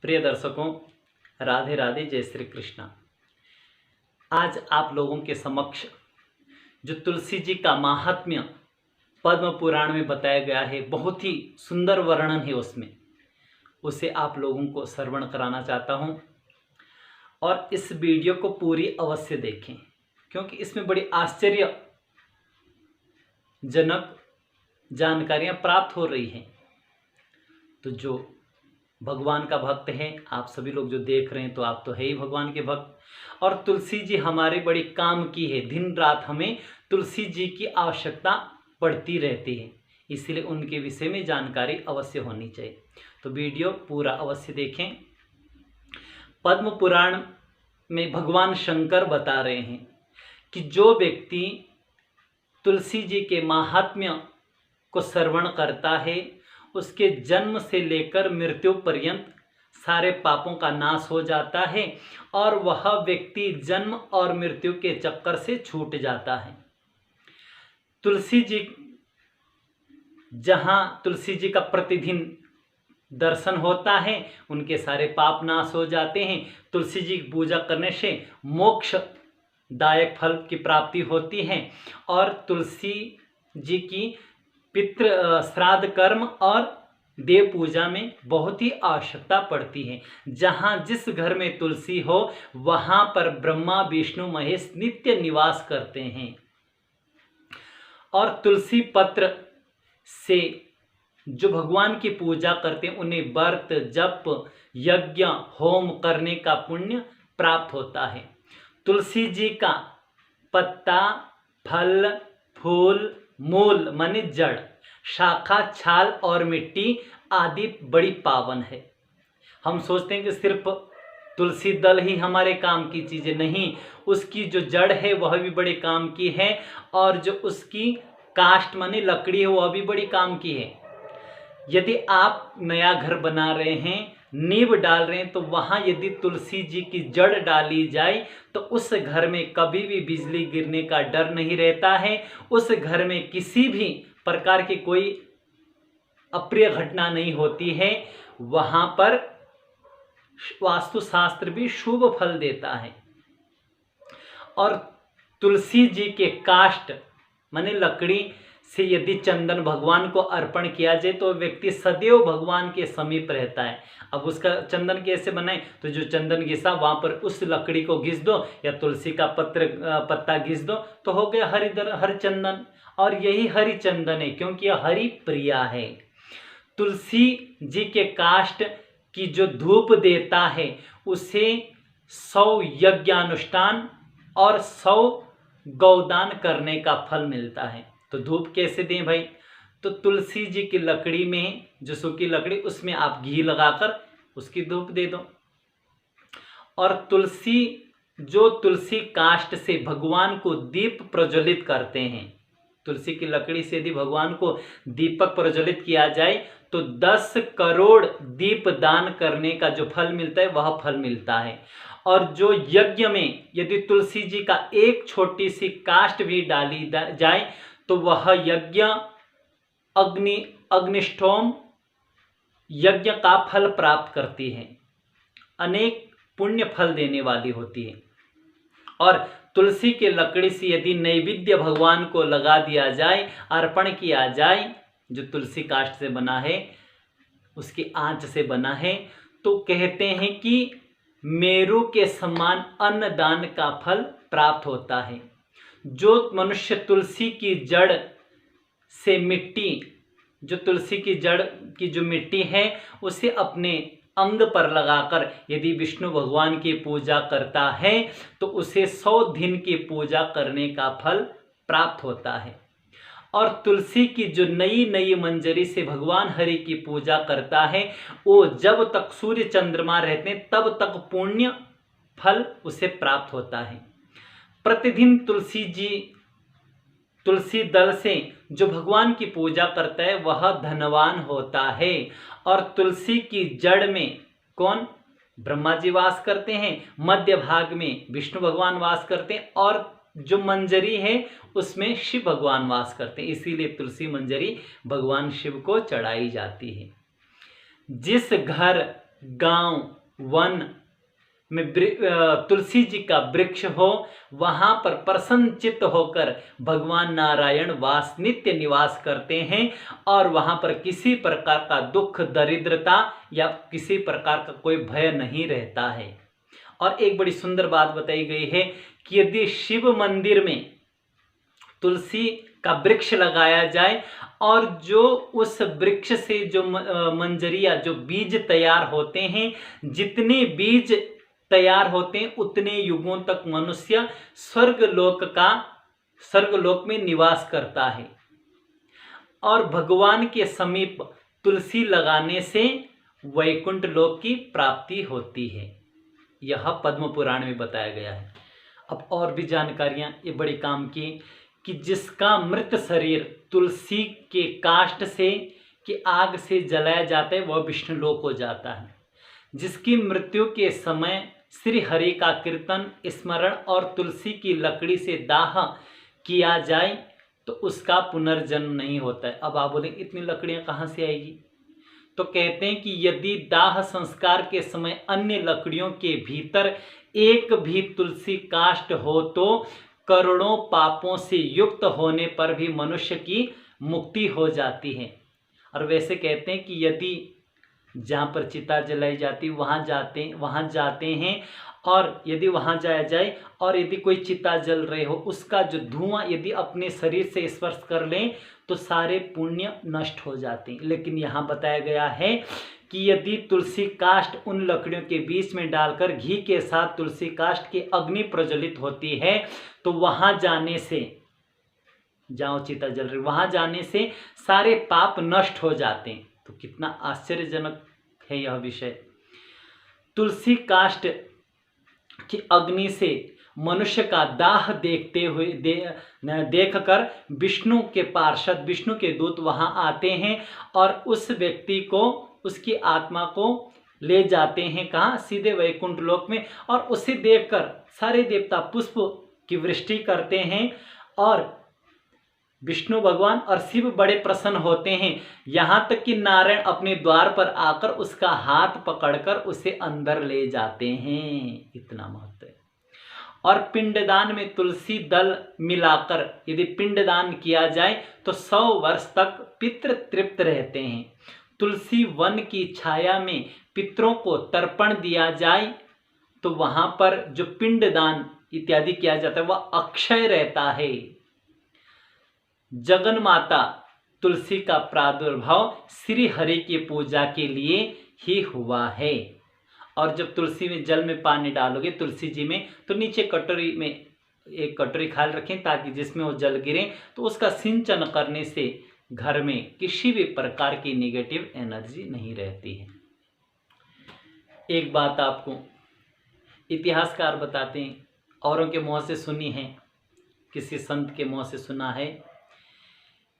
प्रिय दर्शकों, राधे राधे, जय श्री कृष्णा। आज आप लोगों के समक्ष जो तुलसी जी का महात्म्य पद्म पुराण में बताया गया है, बहुत ही सुंदर वर्णन है उसमें, उसे आप लोगों को श्रवण कराना चाहता हूँ। और इस वीडियो को पूरी अवश्य देखें, क्योंकि इसमें बड़ी आश्चर्यजनक जानकारियाँ प्राप्त हो रही हैं। तो जो भगवान का भक्त है, आप सभी लोग जो देख रहे हैं तो आप तो है ही भगवान के भक्त। और तुलसी जी हमारे बड़ी काम की है, दिन रात हमें तुलसी जी की आवश्यकता पड़ती रहती है, इसलिए उनके विषय में जानकारी अवश्य होनी चाहिए। तो वीडियो पूरा अवश्य देखें। पद्म पुराण में भगवान शंकर बता रहे हैं कि जो व्यक्ति तुलसी जी के महात्म्य को श्रवण करता है, उसके जन्म से लेकर मृत्यु पर्यंत सारे पापों का नाश हो जाता है और वह व्यक्ति जन्म और मृत्यु के चक्कर से छूट जाता है। तुलसी जी, जहाँ तुलसी जी का प्रतिदिन दर्शन होता है, उनके सारे पाप नाश हो जाते हैं। तुलसी जी की पूजा करने से मोक्ष दायक फल की प्राप्ति होती है। और तुलसी जी की पितृ श्राद्ध कर्म और देव पूजा में बहुत ही आवश्यकता पड़ती है। जहाँ जिस घर में तुलसी हो, वहाँ पर ब्रह्मा विष्णु महेश नित्य निवास करते हैं। और तुलसी पत्र से जो भगवान की पूजा करते हैं, उन्हें व्रत जप यज्ञ होम करने का पुण्य प्राप्त होता है। तुलसी जी का पत्ता, फल, फूल, मूल माने जड़, शाखा, छाल और मिट्टी आदि बड़ी पावन है। हम सोचते हैं कि सिर्फ तुलसी दल ही हमारे काम की चीज़ें, नहीं, उसकी जो जड़ है वह भी बड़े काम की है, और जो उसकी काष्ठ माने लकड़ी है वह भी बड़ी काम की है। यदि आप नया घर बना रहे हैं, नींव डाल रहे हैं, तो वहाँ यदि तुलसी जी की जड़ डाली जाए तो उस घर में कभी भी बिजली गिरने का डर नहीं रहता है। उस घर में किसी भी प्रकार की कोई अप्रिय घटना नहीं होती है। वहाँ पर वास्तुशास्त्र भी शुभ फल देता है। और तुलसी जी के काष्ठ माने लकड़ी से यदि चंदन भगवान को अर्पण किया जाए तो व्यक्ति सदैव भगवान के समीप रहता है। अब उसका चंदन कैसे बनाए, तो जो चंदन घिसा वहाँ पर उस लकड़ी को घिस दो या तुलसी का पत्ता घिस दो, तो हो गया हरि चंदन। और यही हरि चंदन है, क्योंकि यह हरि प्रिया है। तुलसी जी के काष्ठ की जो धूप देता है, उसे 100 यज्ञानुष्ठान और 100 गौदान करने का फल मिलता है। तो धूप कैसे दें भाई, तो तुलसी जी की लकड़ी में जो सूखी लकड़ी, उसमें आप घी लगाकर उसकी धूप दे दो। और तुलसी काष्ठ से भगवान को दीप प्रज्वलित करते हैं। तुलसी की लकड़ी से यदि भगवान को दीपक प्रज्वलित किया जाए तो 10 करोड़ दीप दान करने का जो फल मिलता है वह फल मिलता है। और जो यज्ञ में यदि तुलसी जी का एक छोटी सी काष्ठ भी डाली जाए तो वह यज्ञ अग्निष्टोम यज्ञ का फल प्राप्त करती है, अनेक पुण्य फल देने वाली होती है। और तुलसी के लकड़ी से यदि नैवेद्य भगवान को लगा दिया जाए, अर्पण किया जाए, जो तुलसी काष्ठ से बना है, उसकी आंच से बना है, तो कहते हैं कि मेरु के समान अन्नदान का फल प्राप्त होता है। जो मनुष्य तुलसी की जड़ से मिट्टी, जो तुलसी की जड़ की जो मिट्टी है, उसे अपने अंग पर लगाकर यदि विष्णु भगवान की पूजा करता है तो उसे 100 दिन की पूजा करने का फल प्राप्त होता है। और तुलसी की जो नई नई मंजरी से भगवान हरि की पूजा करता है, वो जब तक सूर्य चंद्रमा रहते हैं तब तक पुण्य फल उसे प्राप्त होता है। प्रतिदिन तुलसी दल से जो भगवान की पूजा करता है वह धनवान होता है। और तुलसी की जड़ में कौन, ब्रह्मा जी वास करते हैं, मध्य भाग में विष्णु भगवान वास करते हैं, और जो मंजरी है उसमें शिव भगवान वास करते हैं। इसीलिए तुलसी मंजरी भगवान शिव को चढ़ाई जाती है। जिस घर गांव वन में तुलसी जी का वृक्ष हो, वहां पर प्रसन्नचित्त होकर भगवान नारायण नित्य निवास करते हैं और वहां पर किसी प्रकार का दुख दरिद्रता या किसी प्रकार का कोई भय नहीं रहता है। और एक बड़ी सुंदर बात बताई गई है कि यदि शिव मंदिर में तुलसी का वृक्ष लगाया जाए और जो उस वृक्ष से जो मंजरिया जो बीज तैयार होते हैं, जितने बीज तैयार होते हैं उतने युगों तक मनुष्य स्वर्गलोक में निवास करता है। और भगवान के समीप तुलसी लगाने से वैकुंठ लोक की प्राप्ति होती है। यह पद्म पुराण में बताया गया है। अब और भी जानकारियां ये बड़ी काम की कि जिसका मृत शरीर तुलसी के काष्ठ से कि आग से जलाया जाता है वह विष्णु लोक हो जाता है। जिसकी मृत्यु के समय श्री हरि का कीर्तन स्मरण और तुलसी की लकड़ी से दाह किया जाए तो उसका पुनर्जन्म नहीं होता है। अब आप बोले इतनी लकड़ियां कहाँ से आएगी? तो कहते हैं कि यदि दाह संस्कार के समय अन्य लकड़ियों के भीतर एक भी तुलसी काष्ठ हो तो करोड़ों पापों से युक्त होने पर भी मनुष्य की मुक्ति हो जाती है। और वैसे कहते हैं कि यदि जहाँ पर चिता जलाई जाती वहाँ जाते हैं और यदि वहाँ जाया जाए और यदि कोई चिता जल रहे हो उसका जो धुआं यदि अपने शरीर से स्पर्श कर लें तो सारे पुण्य नष्ट हो जाते हैं। लेकिन यहाँ बताया गया है कि यदि तुलसी काष्ठ उन लकड़ियों के बीच में डालकर घी के साथ तुलसी काष्ठ की अग्नि प्रज्वलित होती है तो वहाँ जाने से, जहाँ चिता जल रही वहाँ जाने से सारे पाप नष्ट हो जाते हैं। तो कितना आश्चर्यजनक है यह विषय। तुलसी काष्ठ की अग्नि से मनुष्य का दाह देखते हुए देखकर विष्णु के पार्षद विष्णु के दूत वहां आते हैं और उस व्यक्ति को उसकी आत्मा को ले जाते हैं कहाँ? सीधे वैकुंठ लोक में। और उसे देखकर सारे देवता पुष्प की वृष्टि करते हैं और विष्णु भगवान और शिव बड़े प्रसन्न होते हैं। यहाँ तक कि नारायण अपने द्वार पर आकर उसका हाथ पकड़कर उसे अंदर ले जाते हैं। इतना महत्व है। और पिंडदान में तुलसी दल मिलाकर यदि पिंडदान किया जाए तो 100 वर्ष तक पितृ तृप्त रहते हैं। तुलसी वन की छाया में पितरों को तर्पण दिया जाए तो वहां पर जो पिंडदान इत्यादि किया जाता है वह अक्षय रहता है। जगन माता तुलसी का प्रादुर्भाव श्री हरि की पूजा के लिए ही हुआ है। और जब तुलसी में जल में पानी डालोगे तुलसी जी में तो नीचे कटोरी में एक कटोरी खाली रखें ताकि जिसमें वो जल गिरे तो उसका सिंचन करने से घर में किसी भी प्रकार की नेगेटिव एनर्जी नहीं रहती है। एक बात आपको इतिहासकार बताते हैं, औरों के मुँह से सुनी है, किसी संत के मुँह से सुना है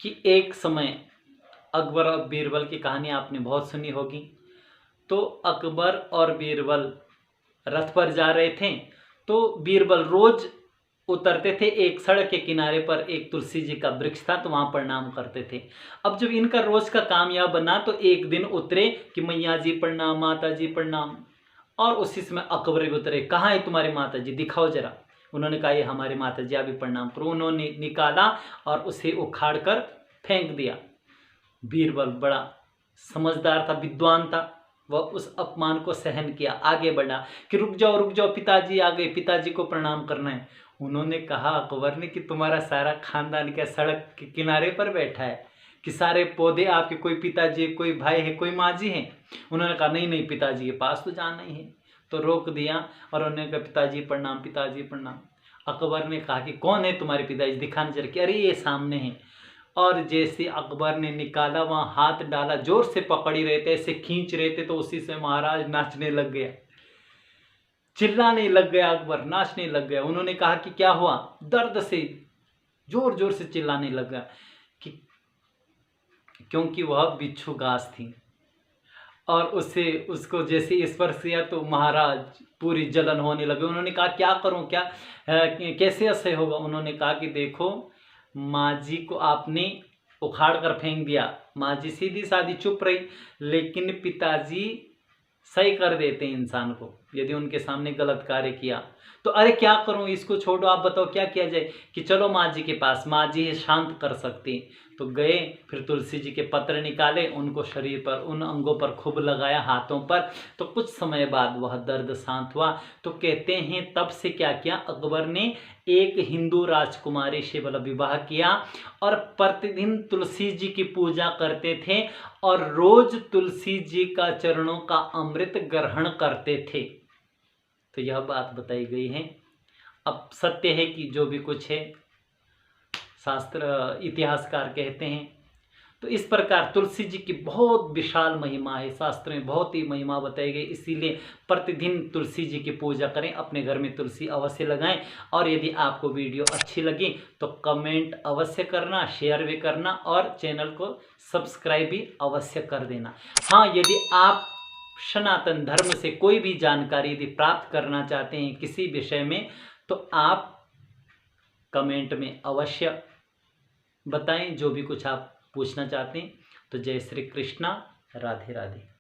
कि एक समय अकबर और बीरबल की कहानी आपने बहुत सुनी होगी। तो अकबर और बीरबल रथ पर जा रहे थे तो बीरबल रोज उतरते थे। एक सड़क के किनारे पर एक तुलसी जी का वृक्ष था तो वहाँ प्रणाम करते थे। अब जब इनका रोज का काम यह बना तो एक दिन उतरे कि मैया जी प्रणाम, माता जी प्रणाम। और उसी समय अकबर भी उतरे, कहाँ है तुम्हारी माता जी, दिखाओ जरा। उन्होंने कहा ये हमारी माता जी, अभी प्रणाम करो। उन्होंने निकाला और उसे उखाड़ कर फेंक दिया। बीरबल बड़ा समझदार था, विद्वान था, वह उस अपमान को सहन किया, आगे बढ़ा कि रुक जाओ पिताजी आ गए, पिताजी को प्रणाम करना है। उन्होंने कहा अकबर ने कि तुम्हारा सारा खानदान क्या सड़क के किनारे पर बैठा है कि सारे पौधे आपके, कोई पिताजी है, कोई भाई है, कोई माँ जी है। उन्होंने कहा नहीं पिताजी के पास तो जाना ही है। तो रोक दिया और उन्होंने कहा पिताजी प्रणाम, पिताजी प्रणाम। अकबर ने कहा कि कौन है तुम्हारे पिताजी, दिखाने जरा कि अरे ये सामने है। और जैसे अकबर ने निकाला वहाँ हाथ डाला, जोर से पकड़ ही रहे थे, ऐसे खींच रहे थे तो उसी से महाराज नाचने लग गया, चिल्लाने लग गया, अकबर नाचने लग गया। उन्होंने कहा कि क्या हुआ, दर्द से जोर जोर से चिल्लाने लग गया कि क्योंकि वह बिच्छू घास थी और उसको जैसे स्पर्श किया तो महाराज पूरी जलन होने लगे। उन्होंने कहा क्या करूं, क्या कैसे असह्य होगा। उन्होंने कहा कि देखो माँ जी को आपने उखाड़ कर फेंक दिया, माँ जी सीधी सादी चुप रही, लेकिन पिताजी सही कर देते हैं इंसान को, यदि उनके सामने गलत कार्य किया तो अरे क्या करूं, इसको छोड़ो, आप बताओ क्या किया जाए, कि चलो माँ जी के पास, माँ जी ही शांत कर सकती। तो गए, फिर तुलसी जी के पत्र निकाले, उनको शरीर पर, उन अंगों पर खूब लगाया, हाथों पर। तो कुछ समय बाद वह दर्द शांत हुआ। तो कहते हैं तब से क्या किया, अकबर ने एक हिंदू राजकुमारी से वाला विवाह किया और प्रतिदिन तुलसी जी की पूजा करते थे और रोज तुलसी जी का चरणों का अमृत ग्रहण करते थे। तो यह बात बताई गई है। अब सत्य है कि जो भी कुछ है शास्त्र इतिहासकार कहते हैं। तो इस प्रकार तुलसी जी की बहुत विशाल महिमा है, शास्त्र में बहुत ही महिमा बताई गई। इसीलिए प्रतिदिन तुलसी जी की पूजा करें, अपने घर में तुलसी अवश्य लगाएं। और यदि आपको वीडियो अच्छी लगी तो कमेंट अवश्य करना, शेयर भी करना और चैनल को सब्सक्राइब भी अवश्य कर देना। हाँ, यदि आप सनातन धर्म से कोई भी जानकारी यदि प्राप्त करना चाहते हैं किसी विषय में, तो आप कमेंट में अवश्य बताएं जो भी कुछ आप पूछना चाहते हैं। तो जय श्री कृष्णा, राधे राधे।